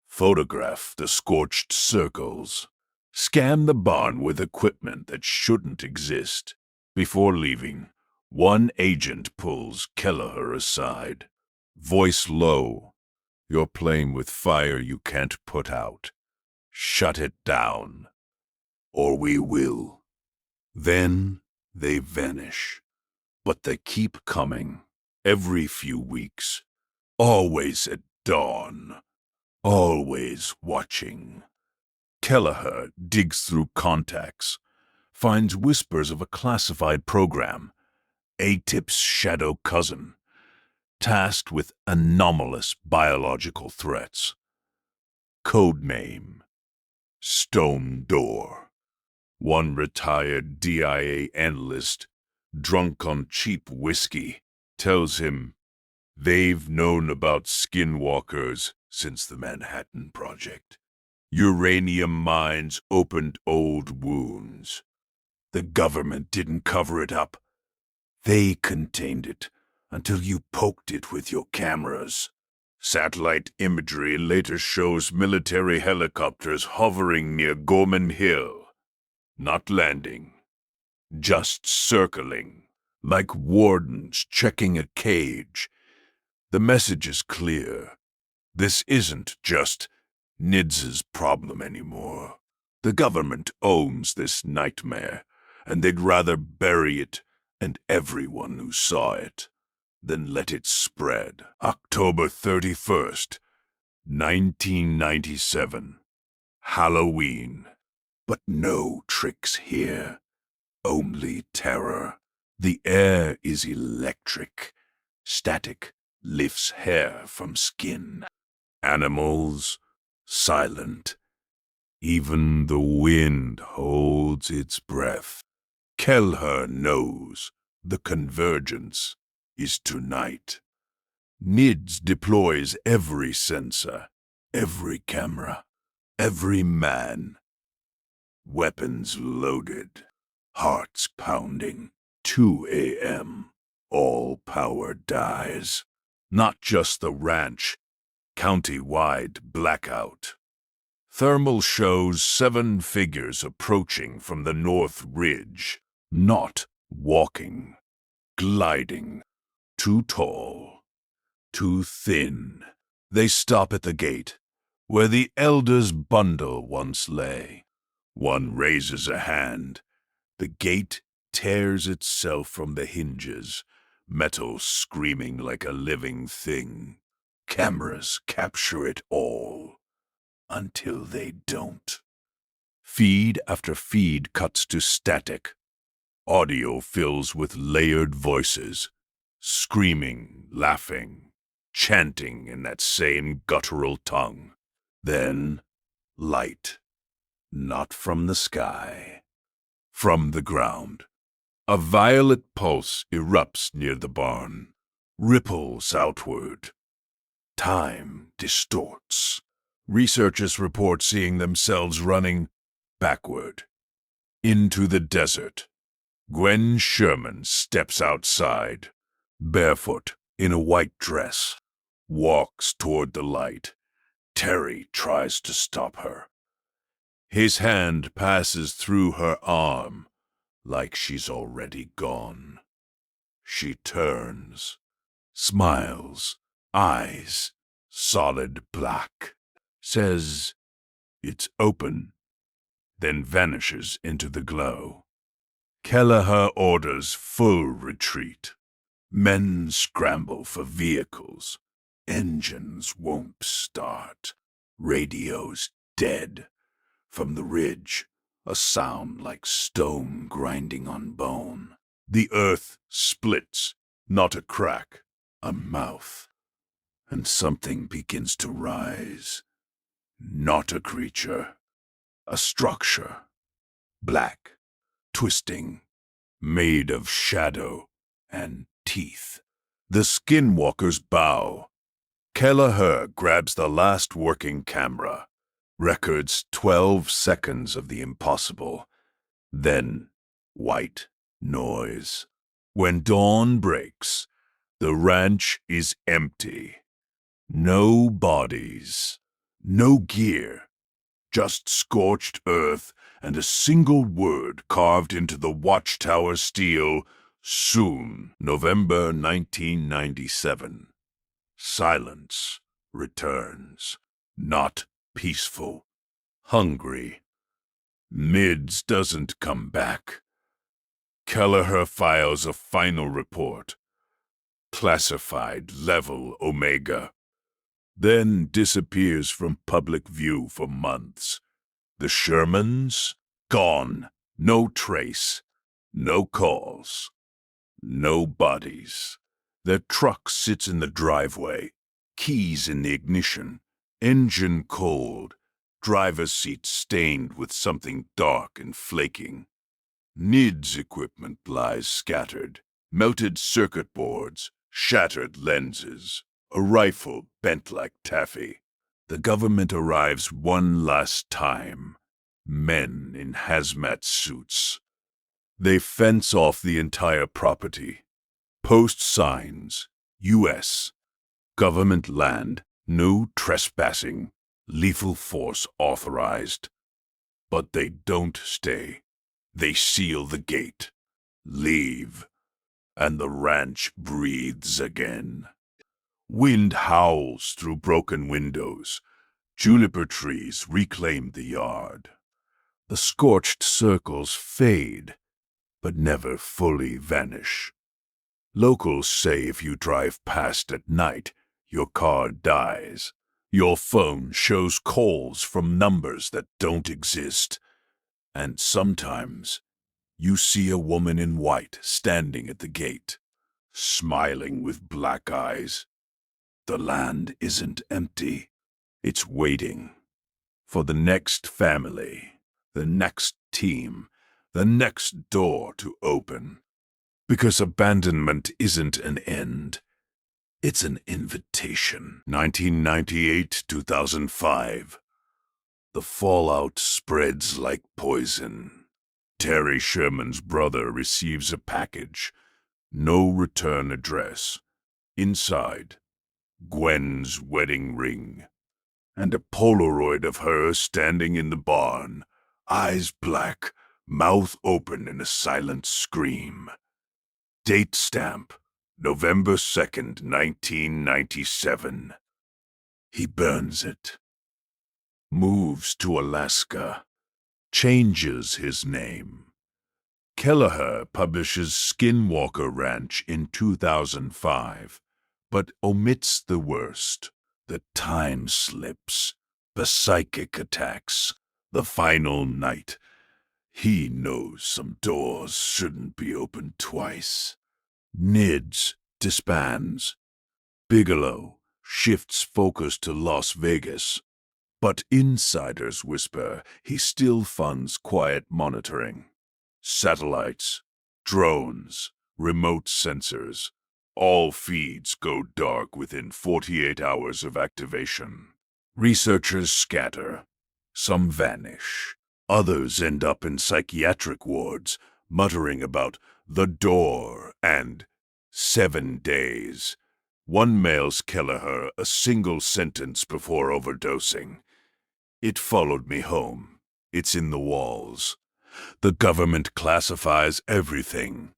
photograph the scorched circles, scan the barn with equipment that shouldn't exist. Before leaving, one agent pulls Kelleher aside, voice low. You're playing with fire you can't put out. Shut it down, or we will. Then they vanish. But they keep coming, every few weeks, always at dawn, always watching. Kelleher digs through contacts, finds whispers of a classified program, ATIP's shadow cousin, tasked with anomalous biological threats. Codename: Stone Door. One retired DIA analyst, drunk on cheap whiskey, tells him they've known about skinwalkers since the Manhattan Project. Uranium mines opened old wounds. The government didn't cover it up. They contained it until you poked it with your cameras. Satellite imagery later shows military helicopters hovering near Gorman Hill. Not landing, just circling, like wardens checking a cage. The message is clear. This isn't just NIDS's problem anymore. The government owns this nightmare, and they'd rather bury it and everyone who saw it than let it spread. October 31st, 1997. Halloween. But no tricks here. Only terror. The air is electric. Static lifts hair from skin. Animals silent. Even the wind holds its breath. Kelleher knows the convergence is tonight. NIDS deploys every sensor, every camera, every man. Weapons loaded, hearts pounding. 2 a.m. All power dies. Not just the ranch, county-wide blackout. Thermal shows 7 figures approaching from the North Ridge. Not walking, gliding. Too tall, too thin. They stop at the gate, where the elder's bundle once lay. One raises a hand. The gate tears itself from the hinges, metal screaming like a living thing. Cameras capture it all, until they don't. Feed after feed cuts to static. Audio fills with layered voices, screaming, laughing, chanting in that same guttural tongue. Then, light. Not from the sky. From the ground. A violet pulse erupts near the barn. Ripples outward. Time distorts. Researchers report seeing themselves running backward. Into the desert. Gwen Sherman steps outside. Barefoot, in a white dress. Walks toward the light. Terry tries to stop her. His hand passes through her arm, like she's already gone. She turns, smiles, eyes solid black, says, "It's open," then vanishes into the glow. Kelleher orders full retreat. Men scramble for vehicles. Engines won't start. Radios dead. From the ridge, a sound like stone grinding on bone. The earth splits, not a crack, a mouth. And something begins to rise. Not a creature, a structure. Black, twisting, made of shadow and teeth. The skinwalkers bow. Kelleher grabs the last working camera. Records 12 seconds of the impossible. Then, white noise. When dawn breaks, the ranch is empty. No bodies, no gear, just scorched earth and a single word carved into the Watchtower steel, soon, November 1997. Silence. returns, not peaceful, hungry. NIDS doesn't come back. Kelleher files a final report, classified level Omega, then disappears from public view for months. The Shermans? Gone. No trace. No calls. No bodies. Their truck sits in the driveway, keys in the ignition, engine cold, driver's seat stained with something dark and flaking. NIDS equipment lies scattered, melted circuit boards, shattered lenses, a rifle bent like taffy. The government arrives one last time. Men in hazmat suits. They fence off the entire property. Post signs, U.S. Government land, no trespassing, lethal force authorized. But they don't stay. They seal the gate, leave, and the ranch breathes again. Wind howls through broken windows. Juniper trees reclaim the yard. The scorched circles fade, but never fully vanish. Locals say if you drive past at night, your car dies. Your phone shows calls from numbers that don't exist. And sometimes you see a woman in white standing at the gate, smiling with black eyes. The land isn't empty. It's waiting for the next family, the next team, the next door to open. Because abandonment isn't an end. It's an invitation. 1998-2005. The fallout spreads like poison. Terry Sherman's brother receives a package. No return address. Inside, Gwen's wedding ring. And a Polaroid of her standing in the barn, eyes black, mouth open in a silent scream. Date stamp, November 2nd, 1997. He burns it. Moves to Alaska. Changes his name. Kelleher publishes Skinwalker Ranch in 2005, but omits the worst. The time slips, the psychic attacks, the final night. He knows some doors shouldn't be opened twice. NIDS disbands. Bigelow shifts focus to Las Vegas. But insiders whisper he still funds quiet monitoring. Satellites, drones, remote sensors. All feeds go dark within 48 hours of activation. Researchers scatter. Some vanish. Others end up in psychiatric wards, muttering about the door and 7 days. One mails Kelleher a single sentence before overdosing. It followed me home. It's in the walls. The government classifies everything.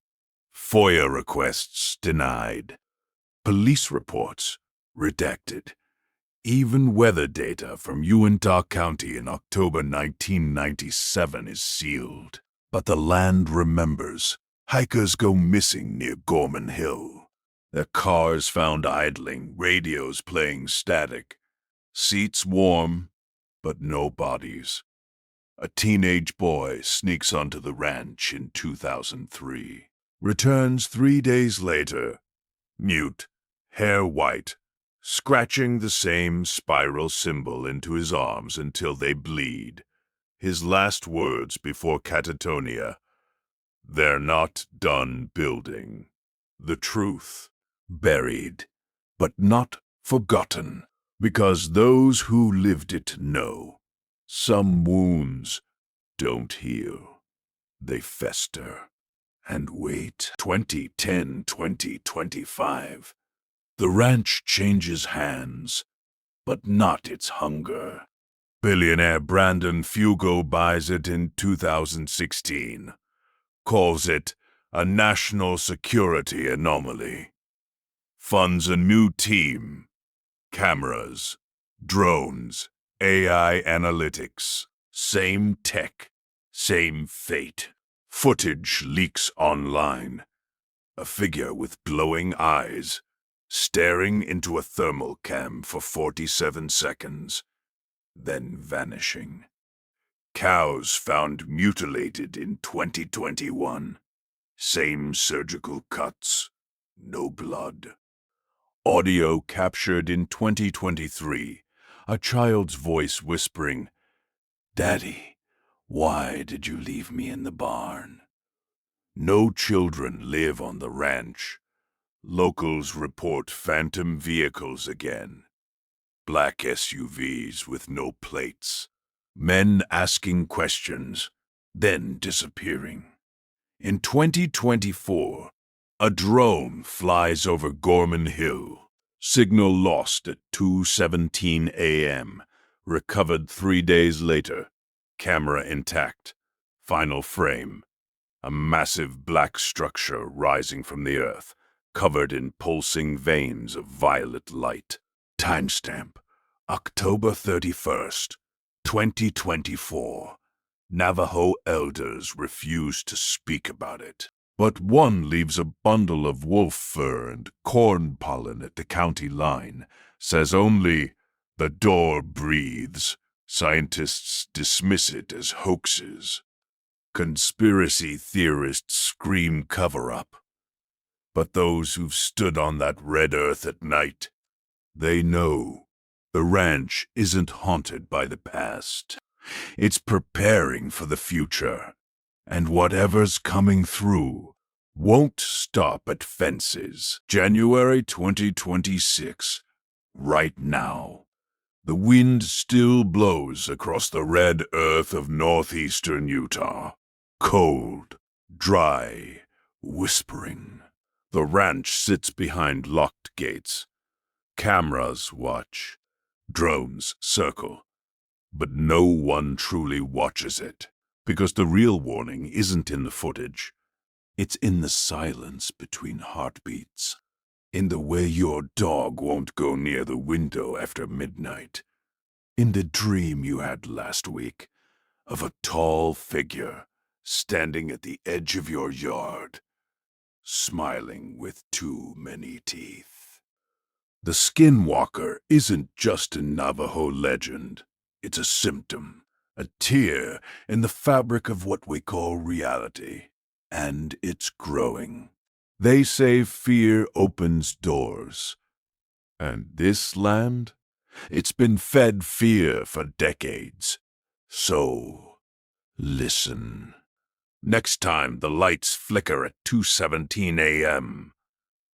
FOIA requests denied. Police reports redacted. Even weather data from Uintah County in October 1997 is sealed. But the land remembers. Hikers go missing near Gorman Hill. Their cars found idling, radios playing static. Seats warm, but no bodies. A teenage boy sneaks onto the ranch in 2003. Returns 3 days later, mute, hair white, scratching the same spiral symbol into his arms until they bleed. His last words before catatonia: "They're not done building." The truth, buried, but not forgotten, because those who lived it know. Some wounds don't heal. They fester and wait. 2010-2025. The ranch changes hands, but not its hunger. Billionaire Brandon Fugo buys it in 2016. Calls it a national security anomaly. Funds a new team. Cameras, drones, AI analytics, same tech, same fate. Footage leaks online. A figure with glowing eyes, staring into a thermal cam for 47 seconds, then vanishing. Cows found mutilated in 2021. Same surgical cuts, no blood. Audio captured in 2023. A child's voice whispering, "Daddy, why did you leave me in the barn?" No children live on the ranch. Locals report phantom vehicles again. Black SUVs with no plates. Men asking questions, then disappearing. In 2024, a drone flies over Gorman Hill. Signal lost at 2:17 a.m. Recovered 3 days later. Camera intact. Final frame. A massive black structure rising from the earth, covered in pulsing veins of violet light. Timestamp: October 31st, 2024. Navajo elders refuse to speak about it. But one leaves a bundle of wolf fur and corn pollen at the county line, says only, "The door breathes." Scientists dismiss it as hoaxes. Conspiracy theorists scream cover-up. But those who've stood on that red earth at night, they know the ranch isn't haunted by the past. It's preparing for the future. And whatever's coming through won't stop at fences. January 2026. Right now. The wind still blows across the red earth of northeastern Utah. Cold, dry, whispering. The ranch sits behind locked gates. Cameras watch. Drones circle. But no one truly watches it, because the real warning isn't in the footage. It's in the silence between heartbeats. In the way your dog won't go near the window after midnight. In the dream you had last week of a tall figure standing at the edge of your yard, smiling with too many teeth. The Skinwalker isn't just a Navajo legend. It's a symptom, a tear in the fabric of what we call reality. And it's growing. They say fear opens doors. And this land? It's been fed fear for decades. So, listen. Next time the lights flicker at 2:17 a.m.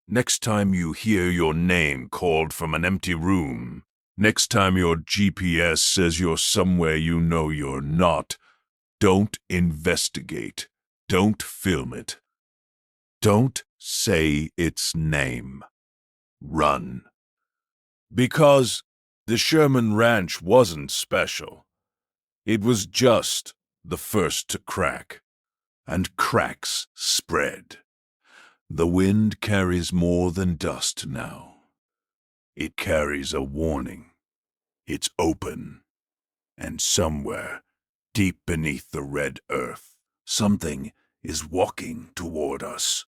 Next time you hear your name called from an empty room. Next time your GPS says you're somewhere you know you're not. Don't investigate. Don't film it. Don't say its name. Run. Because the Sherman Ranch wasn't special. It was just the first to crack. And cracks spread. The wind carries more than dust now. It carries a warning. It's open. And somewhere, deep beneath the red earth, something is walking toward us.